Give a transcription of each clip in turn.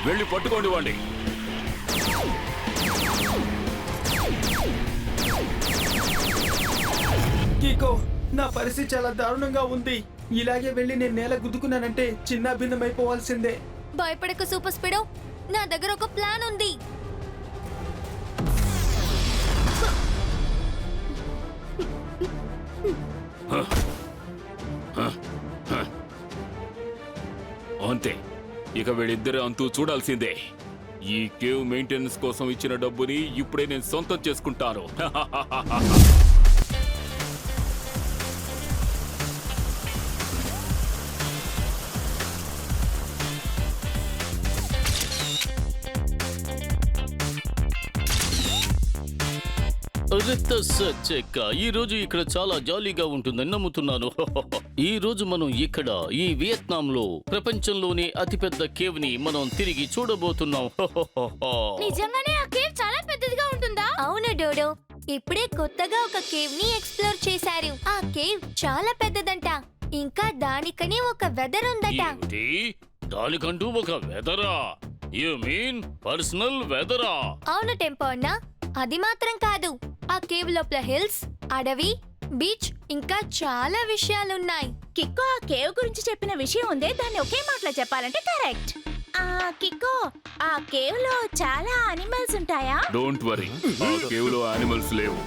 వెళ్ళి పట్టుకోండి వాడిని. కీకో, నా పరిస్థితి చాలా దారుణంగా ఉంది. ఇలాగే వెళ్ళి నేను నేల గుద్దుకున్నానంటే చిన్న భిన్నమైపోవాల్సిందే. భయపడక సూపర్ స్పీడో, నా దగ్గర ఒక ప్లాన్ ఉంది. అంతే, ఇక వీళ్ళిద్దరు అంతూ చూడాల్సిందే. ఈ కేవ్ మెయింటెనెన్స్ కోసం ఇచ్చిన డబ్బుని ఇప్పుడే నేను సొంతం చేసుకుంటాను. చెక్క ఈ రోజు ఇక్కడ చాలా జాలీగా ఉంటుందని నమ్ముతున్నాను. ఈ రోజు మనం ఇక్కడ ఈ వియత్నాం లో ప్రపంచంలోనే అతిపెద్ద కేవ్ ని మనం తిరిగి చూడబోతున్నాం. నిజంగానే ఆ కేవ్ చాలా పెద్దదిగా ఉంటుందా? అవును డోడో, ఇప్పుడే కొత్తగా ఒక కేవ్ ని ఎక్స్ప్లోర్ చేశారు. ఆ కేవ్ చాలా పెద్దదంట. ఇంకా దానికని ఒక వెదర్ ఉందట. ఏమిటి? దానికంటూ ఒక వెదరా? యు మీన్ పర్సనల్ వెదరా? అవును టెంపో అన్న, అది మాత్రం కాదు. ఆ కేవ్ లోపల హిల్స్, అడవి, బీచ్ ఇంకా చాలా విషయాలున్నాయి. కిక్కో ఆ కేవ్ గురించి చెప్పిన విషయం ఉందే, దాన్ని ఒకే మాటలో చెప్పాలంటే కరెక్ట్. కిక్కో, ఆ కేవ్ లో చాలా అనిమల్స్ ఉంటాయా? డోంట్ వరీ, ఆ కేవ్ లో యానిమల్స్ లేవు.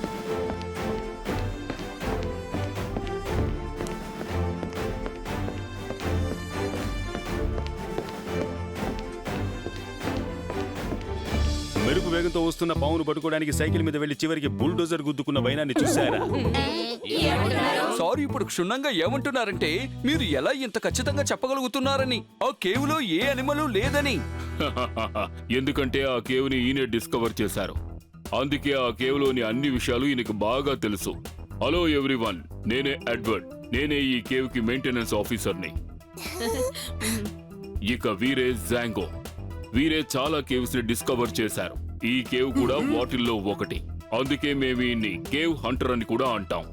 మెరుపు వేగంతో వస్తున్న పావును పట్టుకోవడానికి సైకిల్ మీద వెళ్లి చివరికి బుల్డోజర్ గుద్దుకున్న వైనాన్ని చూశారా? సారీ, ఇప్పుడు క్షుణ్ణంగా ఏమంటున్నారంటే మీరు ఎలా ఇంత ఖచ్చితంగా చెప్పగలుగుతున్నారని ఆ కేవ్ లో ఏ అనిమలు లేదని. ఎందుకంటే ఆ కేవ్ ని ఈయనే డిస్కవర్ చేశారు. అందుకే ఆ కేవ్ లోని అన్ని విషయాలు ఈయనకు బాగా తెలుసు. హలో ఎవ్రీవన్, నేనే ఎడ్వర్డ్. నేనే ఈ కేవ్ కి మెయింటెనెన్స్ ఆఫీసర్ని. ఇక వీరే జాంగో. వీరే చాలా కేవ్స్ ని డిస్కవర్ చేశారు. ఈ కేవ్ కూడా వాటిల్లో ఒకటి. అందుకే మేము ఈయన్ని కేవ్ హంటర్ అని కూడా అంటాం.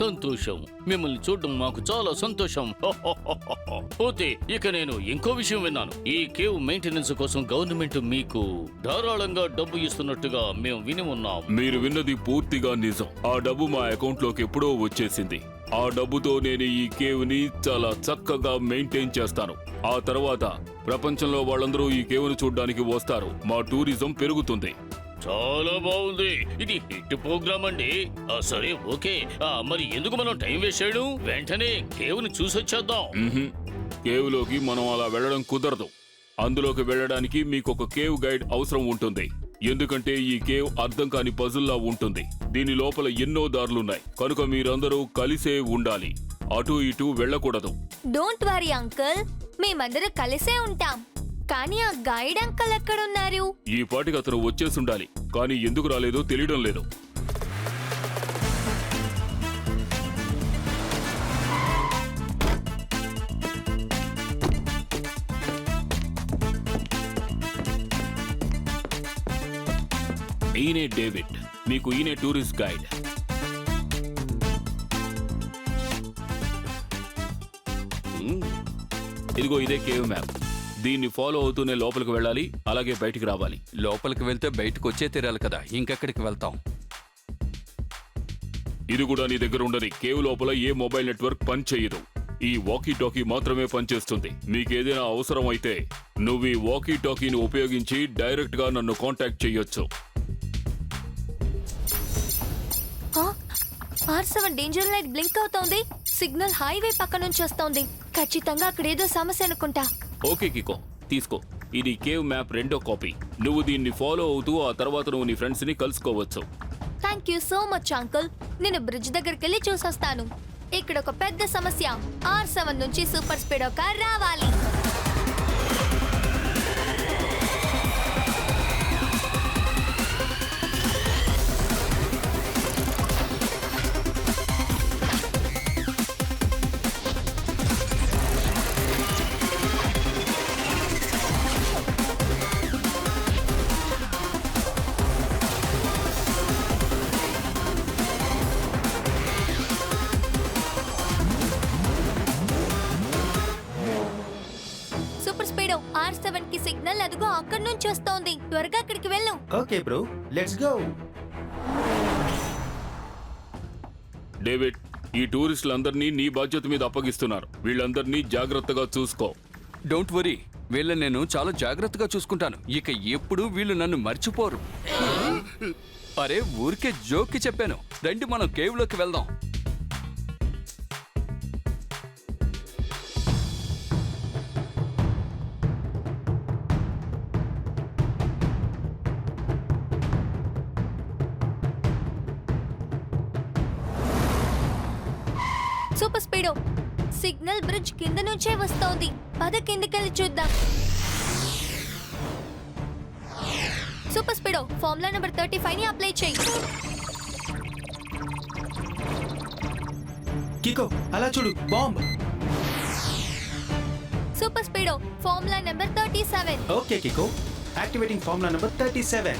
సంతోషం, మిమ్మల్ని చూడడం మాకు చాలా సంతోషం. పోతే ఇక నేను ఇంకో విషయం విన్నాను. ఈ కేవ్ మెయింటెనెన్స్ కోసం గవర్నమెంట్ మీకు ధారాళంగా డబ్బు ఇస్తున్నట్టుగా మేము విని ఉన్నాం. మీరు విన్నది పూర్తిగా నిజం. ఆ డబ్బు మా అకౌంట్ లోకి ఎప్పుడో వచ్చేసింది. ఆ డబ్బుతో నేను ఈ కేవ్ ని చాలా చక్కగా మెయింటైన్ చేస్తాను. ఆ తర్వాత ప్రపంచంలో వాళ్ళందరూ ఈ కేవ్ ను చూడడానికి వస్తారు. మా టూరిజం పెరుగుతుంది. చాలా బాగుంది, ఇది హిట్ ప్రోగ్రామ్ అండి. సరే ఓకే, మరి ఎందుకు మనం టైం వేస్ట్ చేయడం? వెంటనే కేవ్ ని చూసొచ్చేద్దాం. కేవ్ లోకి మనం అలా వెళ్ళడం కుదరదు. అందులోకి వెళ్ళడానికి మీకు ఒక కేవ్ గైడ్ అవసరం ఉంటుంది. ఎందుకంటే ఈ కేవ్ అర్థం కాని పజుల్లా ఉంటుంది. దీని లోపల ఎన్నో దారులున్నాయి. కనుక మీరందరూ కలిసే ఉండాలి. అటు ఇటు వెళ్ళకూడదు. డోంట్ వరీ అంకుల్, మేమందరూ కలిసే ఉంటాం. కానీ ఆ గైడ్ అంకుల్ ఎక్కడున్నారు? ఈ పాటికి అతను వచ్చేసుండాలి, కానీ ఎందుకు రాలేదో తెలియడం లేదు. ఈయనే డేవిడ్, మీకు ఈయనే టూరిస్ట్ గైడ్. ఇదిగో ఇదే కేవ్ మ్యాప్. దీన్ని ఫాలో అవుతూనే లోపలికి వెళ్ళాలి, అలాగే బయటికి రావాలి. లోపలికి వెళ్తే బయటకు వచ్చే తీరాలి కదా, ఇంకెక్కడికి వెళ్తాం? ఇది కూడా నీ దగ్గర ఉండని. కేవ్ లోపల ఏ మొబైల్ నెట్వర్క్ పని చేయదు. ఈ వాకీ టాకీ మాత్రమే పనిచేస్తుంది. మీకేదైనా అవసరం అయితే నువ్వు ఈ వాకీ టాకీని ఉపయోగించి డైరెక్ట్ గా నన్ను కాంటాక్ట్ చేయొచ్చు. R7 డేంజర్ లైట్ బ్లింక్ అవుతోంది. సిగ్నల్ హైవే పక్క నుంచి వస్తోంది. ఖచ్చితంగా అక్కడ ఏదో సమస్య అనుకుంటా. ఓకే కికో, తీసుకో. ఇది కేవ్ మ్యాప్ రెండో కాపీ. నువ్వు దీన్ని ఫాలో అవుతూ ఆ తర్వాత నువ్వు నీ ఫ్రెండ్స్ ని కలుసుకోవచ్చు. Thank you so much uncle. నేను బ్రిడ్జ్ దగ్గరికి వెళ్ళి చూసొస్తాను. ఇక్కడ ఒక పెద్ద సమస్య. R7 నుంచి సూపర్ స్పీడో కార్ రావాలి. సిగ్నల్ అదిగో అక్కడి నుంచి వస్తోంది. త్వరగా అక్కడికి వెళ్ళు. Okay bro, let's go. David, ఈ టూరిస్టులందరినీ నీ బాధ్యత మీద అప్పగిస్తున్నారు. వీళ్ళందరినీ జాగ్రత్తగా చూసుకో. డోంట్ వరీ, వీళ్ళని నేను చాలా జాగ్రత్తగా చూసుకుంటాను. ఇక ఎప్పుడు వీళ్ళు నన్ను మర్చిపోరు. అరే ఊరికే జోక్కి చెప్పాను. రండి మనం కేవ్ లోకి వెళ్దాం. సూపర్ స్పీడో, సిగ్నల్ బ్రిడ్జ్ కింద నుంచే వస్తోంది. పద కిందకెళ్ళి చూద్దాం. సూపర్ స్పీడో, ఫార్ములా నెంబర్ 35 ని అప్లై చేయి. కికో అలా చూడు, bomb. Super Speedo, formula number 37. Okay Kicko, activating formula number 37.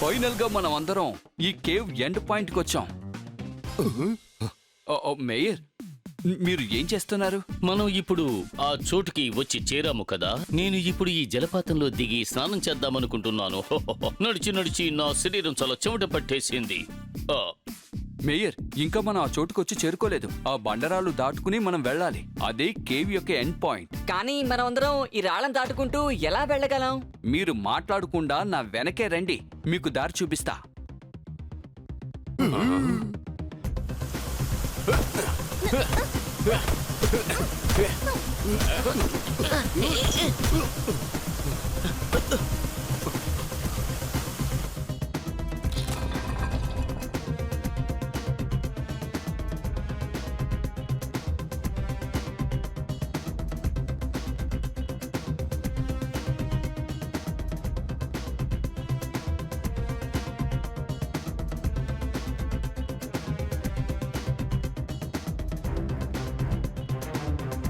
Final గా మనం అందరం ఈ కేవ్ ఎండ్ పాయింట్ కి వచ్చాం. మేయర్, మీరు ఏం చేస్తున్నారు? మనం ఇప్పుడు ఆ చోటుకి వచ్చి చేరాము కదా. నేను ఇప్పుడు ఈ జలపాతంలో దిగి స్నానం చేద్దామనుకుంటున్నాను. నడిచి నడిచి నా శరీరం చాలా చెమట పట్టేసింది. మేయర్, ఇంకా మనం ఆ చోటుకొచ్చి చేరుకోలేదు. ఆ బండరాలు దాటుకుని మనం వెళ్ళాలి. అదే కేవ్ యొక్క ఎండ్ పాయింట్. కానీ మనమందరం ఈ రాళ్ళను దాటుకుంటూ ఎలా వెళ్ళగలం? మీరు మాట్లాడకుండా నా వెనకే రండి, మీకు దారి చూపిస్తా.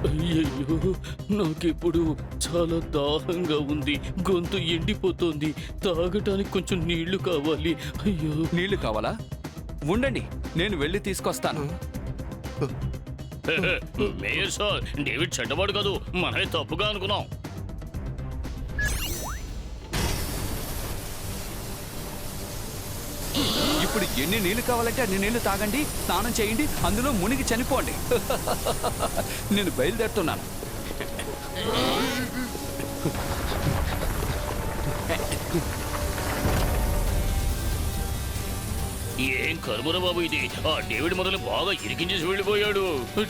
అయ్యయ్యో, నాకిప్పుడు చాలా దాహంగా ఉంది. గొంతు ఎండిపోతోంది. తాగటానికి కొంచెం నీళ్లు కావాలి. అయ్యో. నీళ్లు కావాలా? ఉండండి, నేను వెళ్ళి తీసుకొస్తాను. మేయర్ సార్, డేవిడ్ చెడ్డవాడు కాదు. మనమే తప్పుగా అనుకున్నాం. ఇప్పుడు ఎన్ని నీళ్లు కావాలంటే అన్ని నీళ్లు తాగండి, స్నానం చేయండి, అందులో మునిగి చనిపోండి. నేను బయలుదేరుతున్నాను. ఏం కర్మరా బాబు ఇది. ఆ డేవిడ్ మొదలు బాగా ఇరికించేసి వెళ్ళిపోయాడు.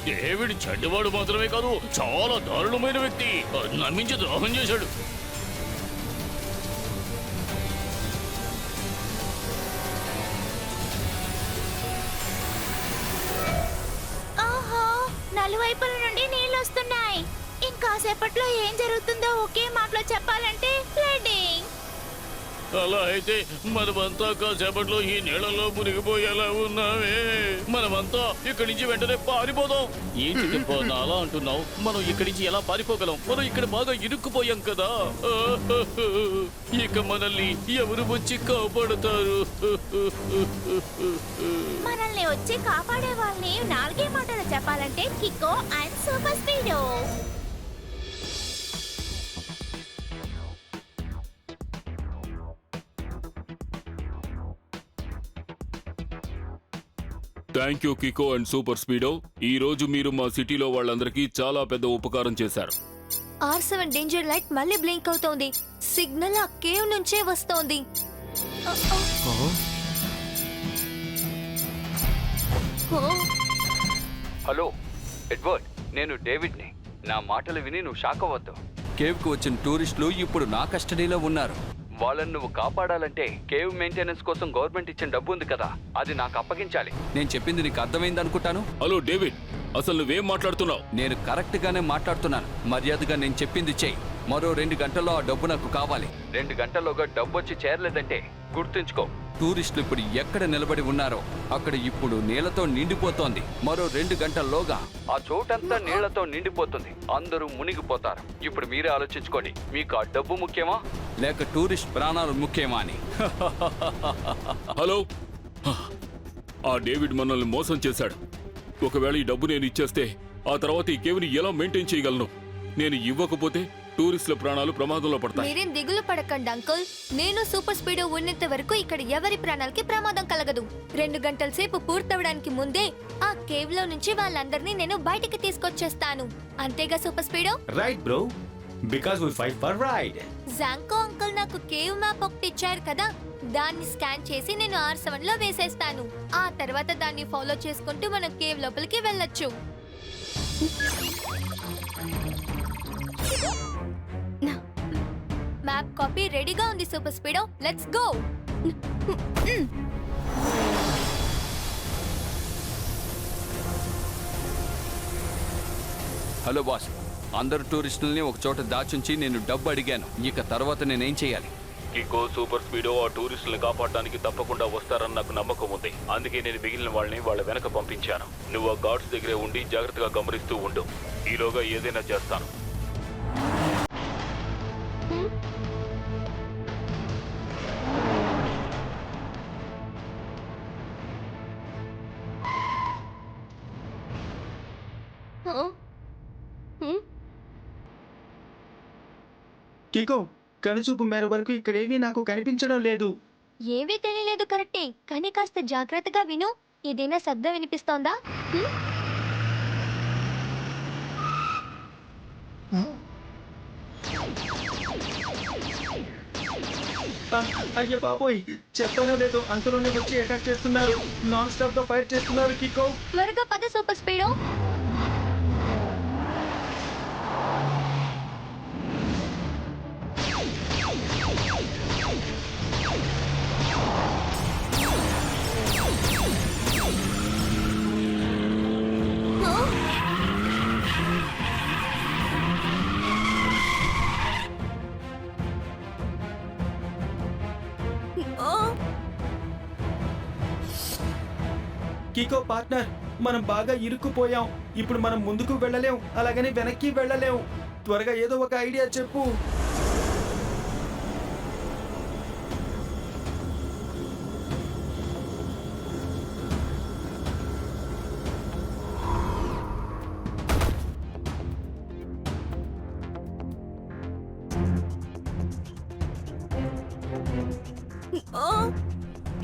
డేవిడ్ చెడ్డవాడు మాత్రమే కాదు, చాలా దారుణమైన వ్యక్తి. నమ్మించి ద్రోహం చేశాడు. ఓహో, నలువైపుల నుండి నీళ్ళు వస్తున్నాయి. ఇంకాసేపట్లో ఏం జరుగుతుందో ఒకే మాటలో చెప్పాలంటే ఫ్లడ్డింగ్. అలా అయితే మనమంతా కాసేపట్లో ఈ నీళ్ళలో మునిగిపోయేలా ఉన్నామే. మనమంతా ఇక్కడి నుంచి వెంటనే పారిపోదాం. ఏంటి చెప్పన్నా అలా అంటున్నావు? మనం ఇక్కడి నుంచి ఎలా పారిపోగలం? మనం ఇక్కడ బాగా ఇరుక్కుపోయాం కదా. ఇక మనల్ని ఎవరు వచ్చి కాపాడుతారు? మనల్ని వచ్చి కాపాడే వాళ్ళని నాలుగే మాటలు చెప్పాలంటే Kicko and Super Speedo. Thank you Kicko and Super Speedo. ఈ రోజు మీరు మా సిటీలో వాళ్ళందరికీ చాలా పెద్ద ఉపకారం చేశారు. R7 డేంజర్ లైట్ మళ్ళీ బ్లింక్ అవుతోంది. సిగ్నల్ ఆ కేవ్ నుంచే వస్తోంది. హలో ఎడ్వర్డ్, నేను డేవిడ్ని. నా మాటలు విని నువ్వు షాక్ అవ్వద్దు. కేవ్కు వచ్చిన టూరిస్టులు ఇప్పుడు నా కస్టడీలో ఉన్నారు. వాళ్ళని నువ్వు కాపాడాలంటే కేవ్ మెయింటెనెన్స్ కోసం గవర్నమెంట్ ఇచ్చిన డబ్బు ఉంది కదా, అది నాకు అప్పగించాలి. నేను చెప్పింది నీకు అర్థమైంది అనుకుంటాను. హలో డేవిడ్, అసలు నువ్వేం మాట్లాడుతున్నావు? నేను కరెక్ట్ గానే మాట్లాడుతున్నాను. మర్యాదగా నేను చెప్పింది చెయ్యి. మరో 2 గంటల్లో ఆ డబ్బు నాకు కావాలి. 2 గంటల్లోగా డబ్బు వచ్చి చేరలేదంటే గుర్తుంచుకో, టూరిస్టులు ఇప్పుడు ఎక్కడ నిలబడి ఉన్నారో అక్కడ ఇప్పుడు నీళ్లతో నిండిపోతోంది. మరో 2 గంటల్లోగా ఆ చోటంతా నీళ్లతో నిండిపోతుంది. అందరూ మునిగిపోతారు. ఇప్పుడు మీరే ఆలోచించుకోండి, మీకు ఆ డబ్బు ముఖ్యమా లేక టూరిస్ట్ ప్రాణాలు ముఖ్యమా అని. హలో, ఆ డేవిడ్ మనల్ని మోసం చేశాడు. ఒకవేళ ఈ డబ్బు నేను ఇచ్చేస్తే ఆ తర్వాత ఈ కేవ్ని ఎలా మెయింటైన్ చేయగలను? నేను ఇవ్వకపోతే టూరిస్టుల ప్రాణాలు ప్రమాదంలో పడతాయి. మీరేం దిగులు పడకండి అంకుల్. నేను సూపర్ స్పీడ్ ఉన్నంత వరకు ఇక్కడ ఎవరి ప్రాణాలకి ప్రమాదం కలగదు. 2 గంటల సేపు పూర్తవడానికి ముందే ఆ కేవ్ లో నుంచి వాళ్ళందరినీ నేను బయటికి తీసుకొచ్చేస్తాను. అంతేగా సూపర్ స్పీడో? Right bro, because we fight for right. జాంకో అంకుల్ నాకు కేవ్ మ్యాప్ ఒకటి ఇచ్చారు కదా, దాన్ని స్కాన్ చేసి నేను R7 లో వేసేస్తాను. ఆ తర్వాత దాన్ని ఫాలో చేసుకుంటూ మనం కేవ్ లోపలికి వెళ్ళొచ్చు. మ్యాప్ కాపీ రెడీగా ఉంది super speedo, let's go. Hello boss, అందరు టూరిస్టుల్ని ఒక చోట దాచుంచి నేను డబ్బు అడిగాను. ఇక తర్వాత నేనేం చేయాలి? కికో, సూపర్ స్పీడో ఆ టూరిస్టులను కాపాడడానికి తప్పకుండా వస్తారని నాకు నమ్మకం ఉంది. అందుకే నేను మిగిలిన వాళ్ళని వాళ్ళ వెనక పంపించాను. నువ్వు ఆ గార్డ్స్ దగ్గరే ఉండి జాగ్రత్తగా గమనిస్తూ ఉండు. ఈలోగా ఏదైనా చేస్తాను. కికో, కనుచూపు మేర వరకు ఇక్కడేమీ నాకు కనిపించడం లేదు. ఏమీ తెలియలేదు కరెక్టే, కానీ కాస్త జాగ్రత్తగా విను. ఏదైనా శబ్దం వినిపిస్తోందా? అయ్యో బాబోయ్, చెప్పనో లేదు, అంతలోనే వచ్చి అటాక్ చేస్తున్నారు. నాన్ స్టాప్ గా ఫైర్ చేస్తున్నారు. కికో, త్వరగా పద సూపర్ స్పీడో. కికో పార్ట్నర్, మనం బాగా ఇరుక్కుపోయాం. ఇప్పుడు మనం ముందుకు వెళ్ళలేం, అలాగని వెనక్కి వెళ్ళలేం. త్వరగా ఏదో ఒక ఐడియా చెప్పు.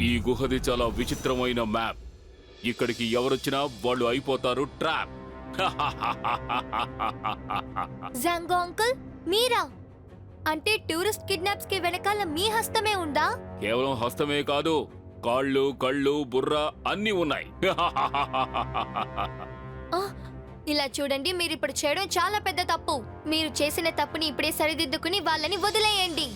ఈ గుహది చాలా విచిత్రమైన మ్యాప్. ఇక్కడికి ఎవరొచ్చినా వాళ్ళు అయిపోతారు ట్రాప్. జాంగో అంకుల్, మీరా? అంటే టూరిస్ట్ కిడ్నాప్స్ కి వెనకాల మీ హస్తమే ఉందా? కేవలం హస్తమే కాదు, కాళ్ళు, కళ్ళు, బుర్ర అన్నీ ఉన్నాయి. ఇలా చూడండి, మీరు ఇప్పుడు చేయడం చాలా పెద్ద తప్పు. మీరు చేసిన తప్పుని ఇప్పుడే సరిదిద్దుకుని వాళ్ళని వదిలేయండి.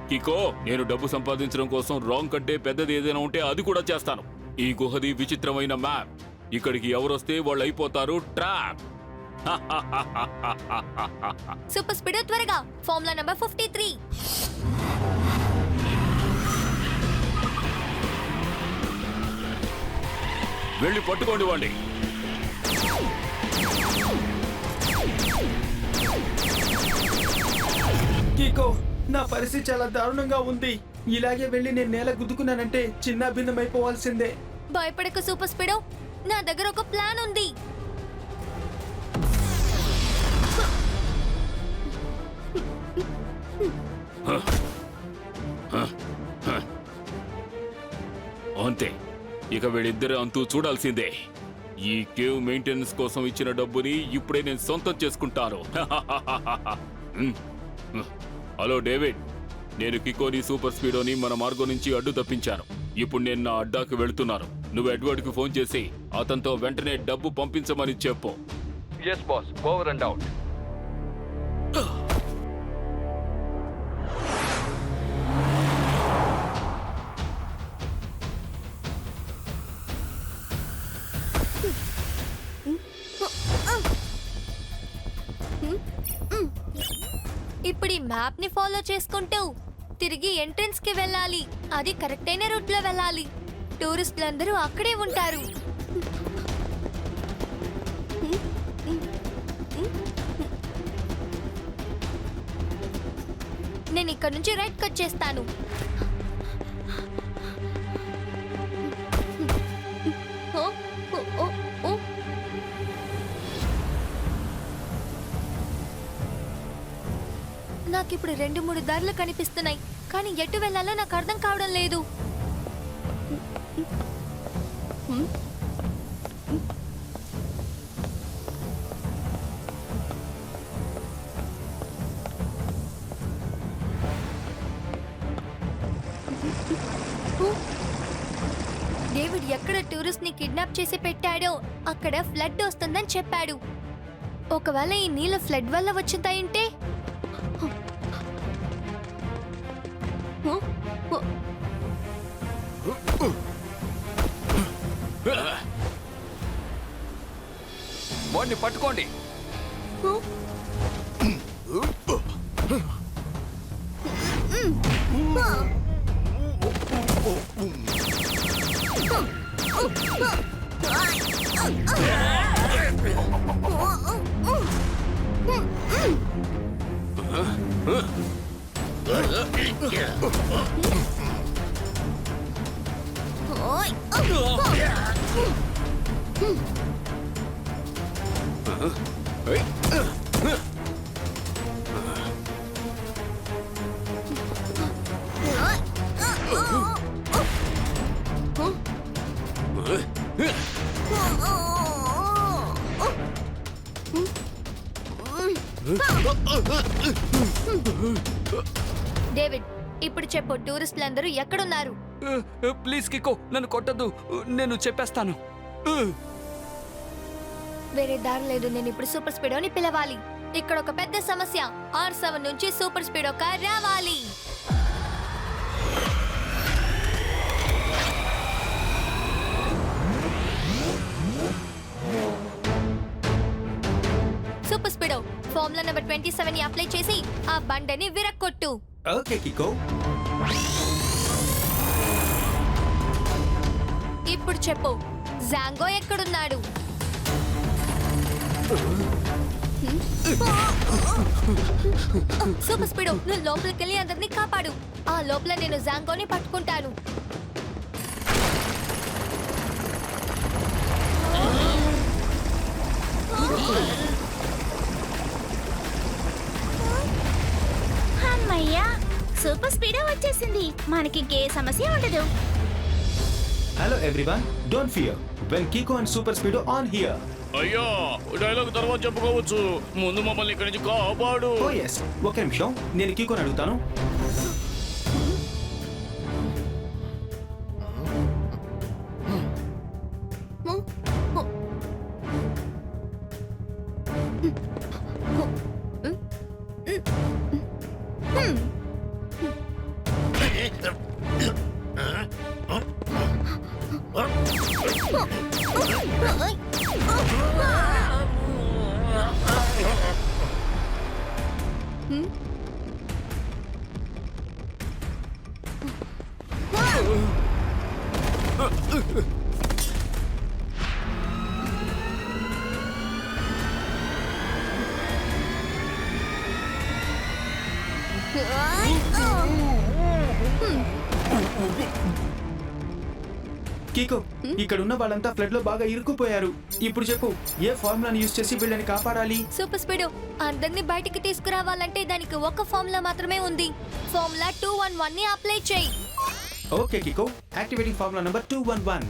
కికో, నేను డబ్బు సంపాదించడం కోసం రాంగ్ కంటే పెద్దది ఏదైనా ఉంటే అది కూడా చేస్తాను. ఈ గుహది విచిత్రమైన మ్యాప్. ఇక్కడికి ఎవరొస్తే వాళ్ళు అయిపోతారు ట్రాప్. సూపర్ స్పీడ్, త్వరగా ఫార్ములా నంబర్ 53. వెళ్ళి పట్టుకోండి వాడిని. కికో, నా పరిస్థితి చాలా దారుణంగా ఉంది. ఇలాగే వెళ్ళి నేను నేల గుద్దుకున్నానంటే చిన్న భిన్నమైపోవాల్సిందే. భయపడకు సూపర్ స్పీడో, నా దగ్గర ఒక ప్లాన్ ఉంది. అంతే, ఇక వీళ్ళిద్దరు అంతూ చూడాల్సిందే. ఈ కేవ్ మెయింటెనెన్స్ కోసం ఇచ్చిన డబ్బుని ఇప్పుడే నేను సొంతం చేసుకుంటాను. హలో డేవిడ్, నేను కికోని, సూపర్ స్పీడోని మన మార్గం నుంచి అడ్డు తప్పించాను. ఇప్పుడు నేను నా అడ్డాకి వెళుతున్నాను. నువ్వు ఎడ్వర్డ్కి ఫోన్ చేసి అతనితో వెంటనే డబ్బు పంపించమని చెప్పు. Yes boss, over and out. Map ని ఫాలో చేసుకుంటూ తిరిగి ఎంట్రన్స్ కి వెళ్ళాలి. అది కరెక్ట్ అయిన రూట్ లో వెళ్ళాలి. టూరిస్టులందరూ అక్కడే ఉంటారు. నేను ఇక్కడ నుంచి రైట్ కట్ చేస్తాను. ఓ, ఓ, ఓ, ఓ. నాకిప్పుడు 2-3 దారులు కనిపిస్తున్నాయి, కానీ ఎటు వెళ్ళాలో నాకు అర్థం కావడం లేదు. డేవిడ్ ఎక్కడ టూరిస్ట్ ని కిడ్నాప్ చేసి పెట్టాడో అక్కడ ఫ్లడ్ వస్తుందని చెప్పాడు. ఒకవేళ ఈ నీళ్ళ ఫ్లడ్ వల్ల వచ్చిందంటే వాడిని పట్టుకోండి. డేవిడ్, ఇప్పుడు చెప్పు, టూరిస్టులందరూ ఎక్కడున్నారు? ప్లీజ్ కికో, నన్ను కొట్టద్దు, నేను చెప్పేస్తాను. వేరే దారి లేదు. నేను ఇప్పుడు సూపర్ స్పీడోని పిలవాలి. ఇక్కడ ఒక పెద్ద సమస్య. R7 నుంచి సూపర్ స్పీడో కార్ రావాలి. సూపర్ స్పీడో, ఫార్ములా నెంబర్ 27 ని అప్లై చేసి ఆ బండని విరక్కొట్టు. ఓకే కికో. ఇప్పుడు చెప్పు, జాంగో ఎక్కడున్నాడు? సూపర్ స్పీడో, నువ్వు లోపలికి వెళ్ళి అందరినీ కాపాడు. ఆ లోపల నేను జాంగోని పట్టుకుంటాను. అమ్మయ్యా, సూపర్ స్పీడ్ వచ్చేసింది. మనకి ఇంకే సమస్య ఉండదు. Hello everyone, don't fear when Kicko and Super Speedo on here. అయ్యా, డైలాగ్ తర్వాత చెప్పుకోవచ్చు. ముందు మమ్మల్ని ఇక్కడి నుంచి కాపాడు. ఓ ఎస్, ఒక నిమిషం, నేను కికోని అడుగుతాను. కికో, ఇక్కడ ఉన్న వాళ్ళంతా ఫ్లడ్ లో బాగా ఇరుక్కుపోయారు. ఇప్పుడు చెప్పు, ఏ ఫార్ములాని యూజ్ చేసి వీళ్ళని కాపాడాలి? సూపర్ స్పీడో, అందరినీ బయటికి తీసుకురావాలంటే దానికి ఒక ఫార్ములా మాత్రమే ఉంది. ఫార్ములా 211 ని అప్లై చేయి. Okay Kicko, activating formula number 211.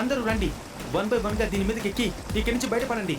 అందరూ రండి, 1 by 1 గా దీని మీదకి ఎక్కి ఇక్కడి నుంచి బయటపడండి.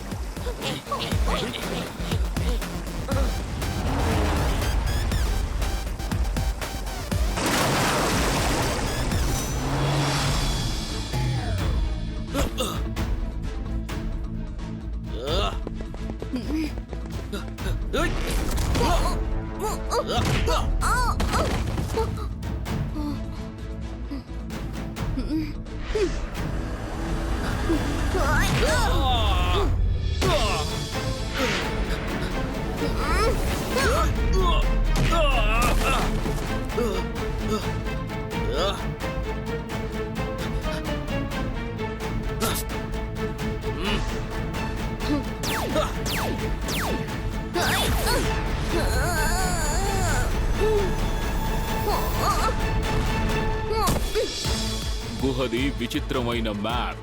గుహది విచిత్రమైన మ్యాప్.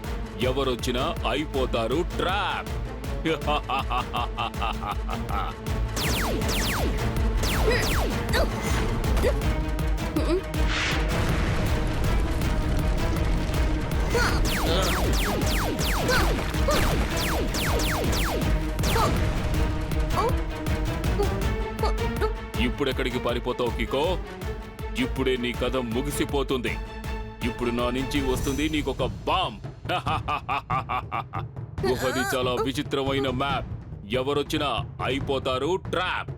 ఎవరొచ్చినా అయిపోతారు ట్రాప్. ఇప్పుడెక్కడికి పారిపోతావు కికో? ఇప్పుడే నీ కథ ముగిసిపోతుంది. ఇప్పుడు నా నుంచి వస్తుంది నీకొక బాంబ్. గుహది చాలా విచిత్రమైన మ్యాప్. ఎవరొచ్చినా అయిపోతారు trap.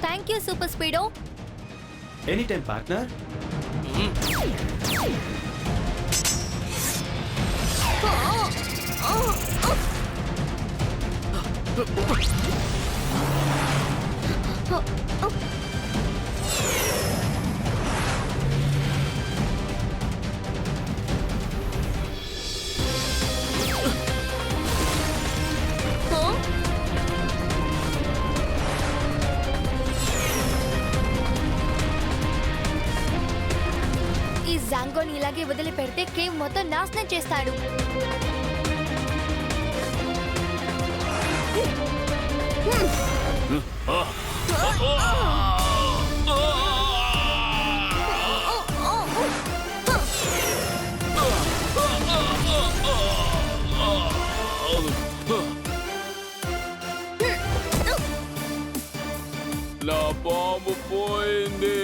Thank you super speedo. Any time partner. ఈ జాంగోని ఇలాగే వదిలిపెడితే కేవ్ మొత్తం నాశనం చేస్తాడు. నా బాంబు పోయింది.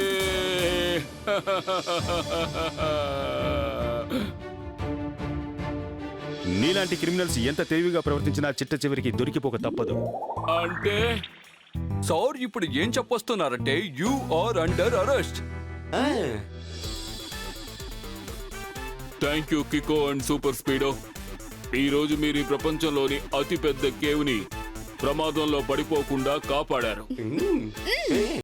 నీలాంటి క్రిమినల్స్ ఎంత తెలివిగా ప్రవర్తించినా చిట్ట చివరికి దొరికిపోక తప్పదు. అంటే సార్ ఇప్పుడు ఏం చెప్పొస్తున్నారంటే you are under arrest. Thank you Kicko and Super Speedo. ఈ రోజు మీరు ఈ ప్రపంచంలోని అతిపెద్ద కేవ్ని ప్రమాదంలో పడిపోకుండా కాపాడారు.